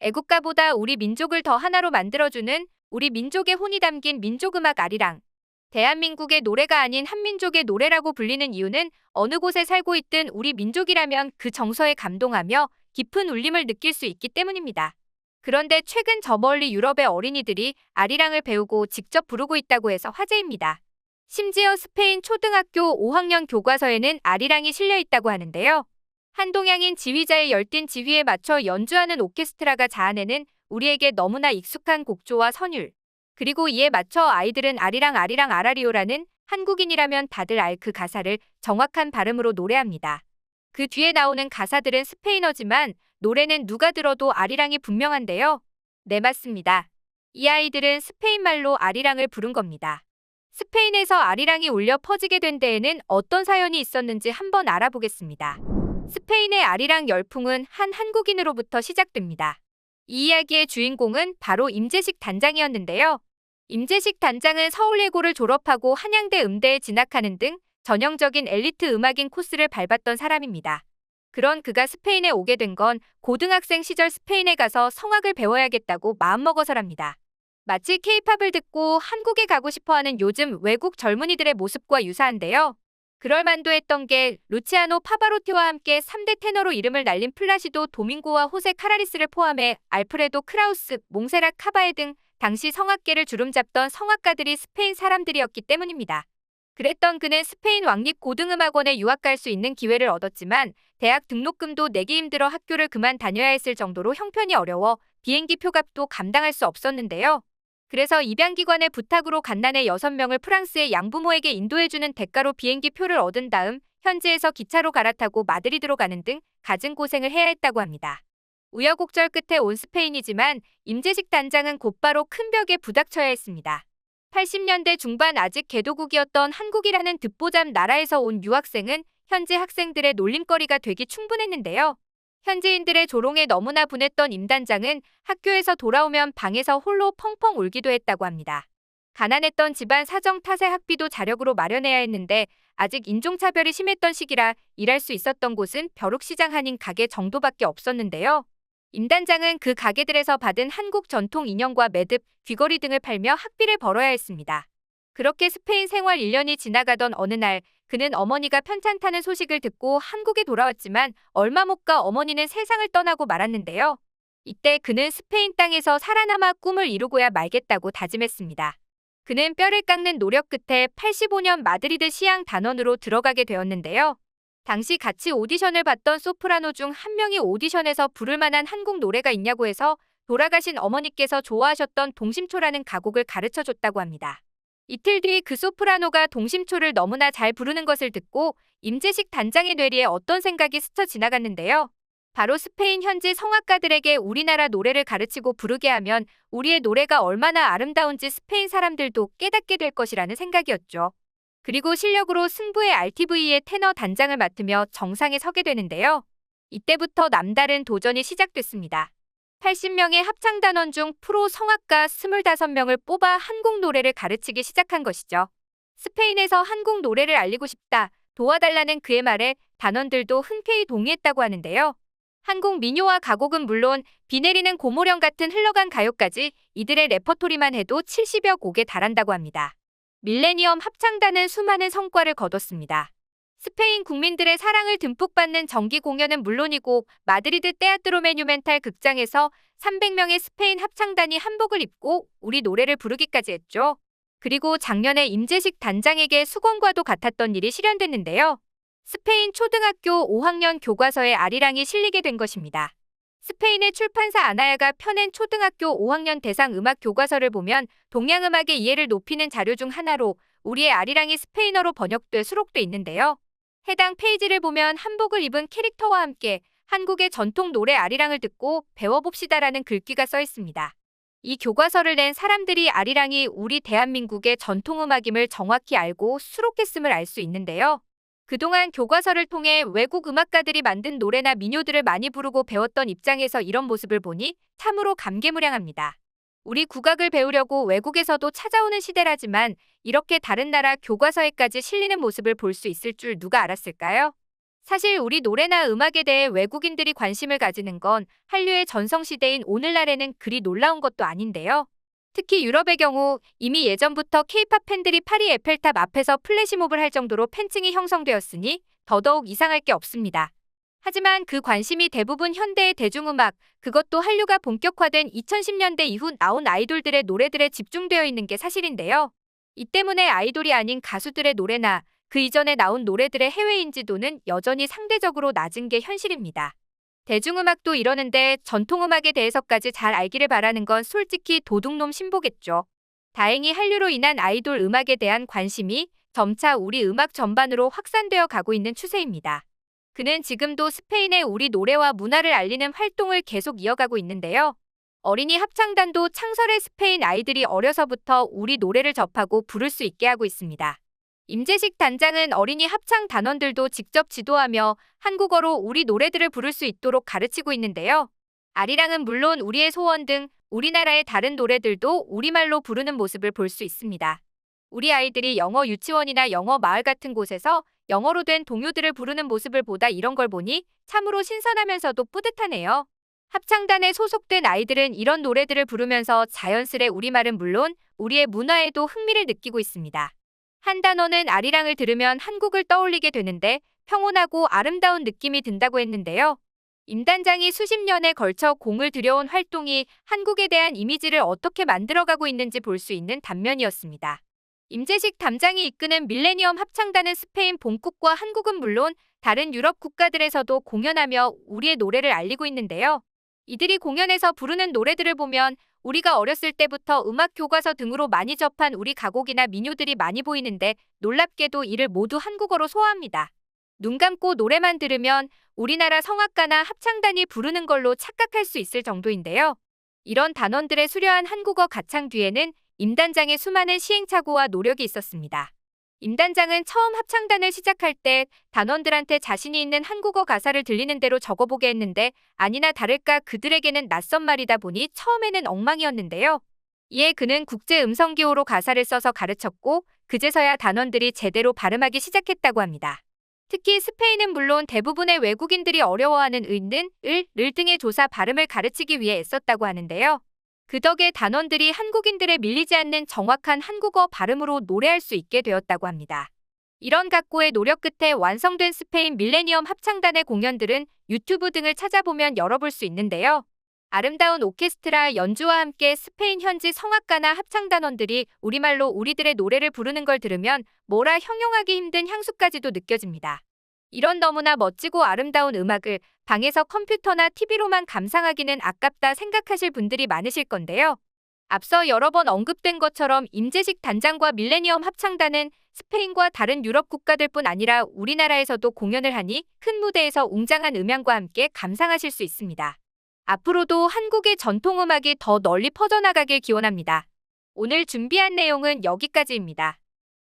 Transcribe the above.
애국가보다 우리 민족을 더 하나로 만들어주는 우리 민족의 혼이 담긴 민족음악 아리랑. 대한민국의 노래가 아닌 한민족의 노래라고 불리는 이유는 어느 곳에 살고 있든 우리 민족이라면 그 정서에 감동하며 깊은 울림을 느낄 수 있기 때문입니다. 그런데 최근 저 멀리 유럽의 어린이들이 아리랑을 배우고 직접 부르고 있다고 해서 화제입니다. 심지어 스페인 초등학교 5학년 교과서에는 아리랑이 실려 있다고 하는데요. 한동양인 지휘자의 열띤 지휘에 맞춰 연주하는 오케스트라가 자아내는 우리에게 너무나 익숙한 곡조와 선율, 그리고 이에 맞춰 아이들은 아리랑 아리랑 아라리오라는 한국인이라면 다들 알 그 가사를 정확한 발음으로 노래합니다. 그 뒤에 나오는 가사들은 스페인어지만 노래는 누가 들어도 아리랑이 분명한데요. 네, 맞습니다. 이 아이들은 스페인말로 아리랑을 부른 겁니다. 스페인에서 아리랑이 울려 퍼지게 된 데에는 어떤 사연이 있었는지 한번 알아보겠습니다. 스페인의 아리랑 열풍은 한 한국인으로부터 시작됩니다. 이 이야기의 주인공은 바로 임재식 단장이었는데요. 임재식 단장은 서울예고를 졸업하고 한양대 음대에 진학하는 등 전형적인 엘리트 음악인 코스를 밟았던 사람입니다. 그런 그가 스페인에 오게 된 건 고등학생 시절 스페인에 가서 성악을 배워야겠다고 마음먹어서랍니다. 마치 케이팝을 듣고 한국에 가고 싶어하는 요즘 외국 젊은이들의 모습과 유사한데요. 그럴 만도 했던 게 루치아노 파바로티와 함께 3대 테너로 이름을 날린 플라시도 도밍고와 호세 카라리스를 포함해 알프레도 크라우스, 몽세라 카바에 등 당시 성악계를 주름잡던 성악가들이 스페인 사람들이었기 때문입니다. 그랬던 그는 스페인 왕립고등음악원에 유학 갈 수 있는 기회를 얻었지만 대학 등록금도 내기 힘들어 학교를 그만 다녀야 했을 정도로 형편이 어려워 비행기 표값도 감당할 수 없었는데요. 그래서 입양기관의 부탁으로 갓난의 6명을 프랑스의 양부모에게 인도해주는 대가로 비행기 표를 얻은 다음 현지에서 기차로 갈아타고 마드리드로 가는 등 갖은 고생을 해야 했다고 합니다. 우여곡절 끝에 온 스페인이지만 임재식 단장은 곧바로 큰 벽에 부닥쳐야 했습니다. 80년대 중반 아직 개도국이었던 한국이라는 듣보잡 나라에서 온 유학생은 현지 학생들의 놀림거리가 되기 충분했는데요. 현지인들의 조롱에 너무나 분했던 임 단장은 학교에서 돌아오면 방에서 홀로 펑펑 울기도 했다고 합니다. 가난했던 집안 사정 탓에 학비도 자력으로 마련해야 했는데 아직 인종차별이 심했던 시기라 일할 수 있었던 곳은 벼룩시장 한인 가게 정도밖에 없었는데요. 임 단장은 그 가게들에서 받은 한국 전통 인형과 매듭, 귀걸이 등을 팔며 학비를 벌어야 했습니다. 그렇게 스페인 생활 1년이 지나가던 어느 날 그는 어머니가 편찮다는 소식을 듣고 한국에 돌아왔지만 얼마 못 가 어머니는 세상을 떠나고 말았는데요. 이때 그는 스페인 땅에서 살아남아 꿈을 이루고야 말겠다고 다짐했습니다. 그는 뼈를 깎는 노력 끝에 85년 마드리드 시향 단원으로 들어가게 되었는데요. 당시 같이 오디션을 봤던 소프라노 중 한 명이 오디션에서 부를 만한 한국 노래가 있냐고 해서 돌아가신 어머니께서 좋아하셨던 동심초라는 가곡을 가르쳐줬다고 합니다. 이틀 뒤 그 소프라노가 동심초를 너무나 잘 부르는 것을 듣고 임재식 단장의 뇌리에 어떤 생각이 스쳐 지나갔는데요. 바로 스페인 현지 성악가들에게 우리나라 노래를 가르치고 부르게 하면 우리의 노래가 얼마나 아름다운지 스페인 사람들도 깨닫게 될 것이라는 생각이었죠. 그리고 실력으로 승부의 RTV의 테너 단장을 맡으며 정상에 서게 되는데요. 이때부터 남다른 도전이 시작됐습니다. 80명의 합창단원 중 프로 성악가 25명을 뽑아 한국 노래를 가르치기 시작한 것이죠. 스페인에서 한국 노래를 알리고 싶다, 도와달라는 그의 말에 단원들도 흔쾌히 동의했다고 하는데요. 한국 민요와 가곡은 물론 비 내리는 고모령 같은 흘러간 가요까지 이들의 레퍼토리만 해도 70여 곡에 달한다고 합니다. 밀레니엄 합창단은 수많은 성과를 거뒀습니다. 스페인 국민들의 사랑을 듬뿍 받는 정기 공연은 물론이고 마드리드 테아트로 메뉴멘탈 극장에서 300명의 스페인 합창단이 한복을 입고 우리 노래를 부르기까지 했죠. 그리고 작년에 임재식 단장에게 수건과도 같았던 일이 실현됐는데요. 스페인 초등학교 5학년 교과서에 아리랑이 실리게 된 것입니다. 스페인의 출판사 아나야가 펴낸 초등학교 5학년 대상 음악 교과서를 보면 동양음악의 이해를 높이는 자료 중 하나로 우리의 아리랑이 스페인어로 번역돼 수록돼 있는데요. 해당 페이지를 보면 한복을 입은 캐릭터와 함께 한국의 전통 노래 아리랑을 듣고 배워봅시다라는 글귀가 써 있습니다. 이 교과서를 낸 사람들이 아리랑이 우리 대한민국의 전통음악임을 정확히 알고 수록했음을 알 수 있는데요. 그동안 교과서를 통해 외국 음악가들이 만든 노래나 민요들을 많이 부르고 배웠던 입장에서 이런 모습을 보니 참으로 감개무량합니다. 우리 국악을 배우려고 외국에서도 찾아오는 시대라지만 이렇게 다른 나라 교과서에까지 실리는 모습을 볼 수 있을 줄 누가 알았을까요? 사실 우리 노래나 음악에 대해 외국인들이 관심을 가지는 건 한류의 전성시대인 오늘날에는 그리 놀라운 것도 아닌데요. 특히 유럽의 경우 이미 예전부터 케이팝 팬들이 파리 에펠탑 앞에서 플래시몹을 할 정도로 팬층이 형성되었으니 더더욱 이상할 게 없습니다. 하지만 그 관심이 대부분 현대의 대중음악, 그것도 한류가 본격화된 2010년대 이후 나온 아이돌들의 노래들에 집중되어 있는 게 사실인데요. 이 때문에 아이돌이 아닌 가수들의 노래나 그 이전에 나온 노래들의 해외 인지도는 여전히 상대적으로 낮은 게 현실입니다. 대중음악도 이러는데 전통음악에 대해서까지 잘 알기를 바라는 건 솔직히 도둑놈 신보겠죠. 다행히 한류로 인한 아이돌 음악에 대한 관심이 점차 우리 음악 전반으로 확산되어 가고 있는 추세입니다. 그는 지금도 스페인의 우리 노래와 문화를 알리는 활동을 계속 이어가고 있는데요. 어린이 합창단도 창설의 스페인 아이들이 어려서부터 우리 노래를 접하고 부를 수 있게 하고 있습니다. 임재식 단장은 어린이 합창 단원들도 직접 지도하며 한국어로 우리 노래들을 부를 수 있도록 가르치고 있는데요. 아리랑은 물론 우리의 소원 등 우리나라의 다른 노래들도 우리말로 부르는 모습을 볼 수 있습니다. 우리 아이들이 영어 유치원이나 영어 마을 같은 곳에서 영어로 된 동요들을 부르는 모습을 보다 이런 걸 보니 참으로 신선하면서도 뿌듯하네요. 합창단에 소속된 아이들은 이런 노래들을 부르면서 자연스레 우리말은 물론 우리의 문화에도 흥미를 느끼고 있습니다. 한 단어는 아리랑을 들으면 한국을 떠올리게 되는데 평온하고 아름다운 느낌이 든다고 했는데요. 임 단장이 수십 년에 걸쳐 공을 들여온 활동이 한국에 대한 이미지를 어떻게 만들어가고 있는지 볼 수 있는 단면이었습니다. 임재식 담장이 이끄는 밀레니엄 합창단은 스페인 본국과 한국은 물론 다른 유럽 국가들에서도 공연하며 우리의 노래를 알리고 있는데요. 이들이 공연에서 부르는 노래들을 보면 우리가 어렸을 때부터 음악 교과서 등으로 많이 접한 우리 가곡이나 민요들이 많이 보이는데 놀랍게도 이를 모두 한국어로 소화합니다. 눈 감고 노래만 들으면 우리나라 성악가나 합창단이 부르는 걸로 착각할 수 있을 정도인데요. 이런 단원들의 수려한 한국어 가창 뒤에는 임 단장의 수많은 시행착오와 노력이 있었습니다. 임 단장은 처음 합창단을 시작할 때 단원들한테 자신이 있는 한국어 가사를 들리는 대로 적어보게 했는데 아니나 다를까 그들에게는 낯선 말이다 보니 처음에는 엉망이었는데요. 이에 그는 국제 음성기호로 가사를 써서 가르쳤고 그제서야 단원들이 제대로 발음하기 시작했다고 합니다. 특히 스페인은 물론 대부분의 외국인들이 어려워하는 은, 을 등의 조사 발음을 가르치기 위해 애썼다고 하는데요. 그 덕에 단원들이 한국인들에 밀리지 않는 정확한 한국어 발음으로 노래할 수 있게 되었다고 합니다. 이런 각고의 노력 끝에 완성된 스페인 밀레니엄 합창단의 공연들은 유튜브 등을 찾아보면 열어볼 수 있는데요. 아름다운 오케스트라 연주와 함께 스페인 현지 성악가나 합창단원들이 우리말로 우리들의 노래를 부르는 걸 들으면 뭐라 형용하기 힘든 향수까지도 느껴집니다. 이런 너무나 멋지고 아름다운 음악을 방에서 컴퓨터나 TV로만 감상하기는 아깝다 생각하실 분들이 많으실 건데요. 앞서 여러 번 언급된 것처럼 임재식 단장과 밀레니엄 합창단은 스페인과 다른 유럽 국가들뿐 아니라 우리나라에서도 공연을 하니 큰 무대에서 웅장한 음향과 함께 감상하실 수 있습니다. 앞으로도 한국의 전통음악이 더 널리 퍼져나가길 기원합니다. 오늘 준비한 내용은 여기까지입니다.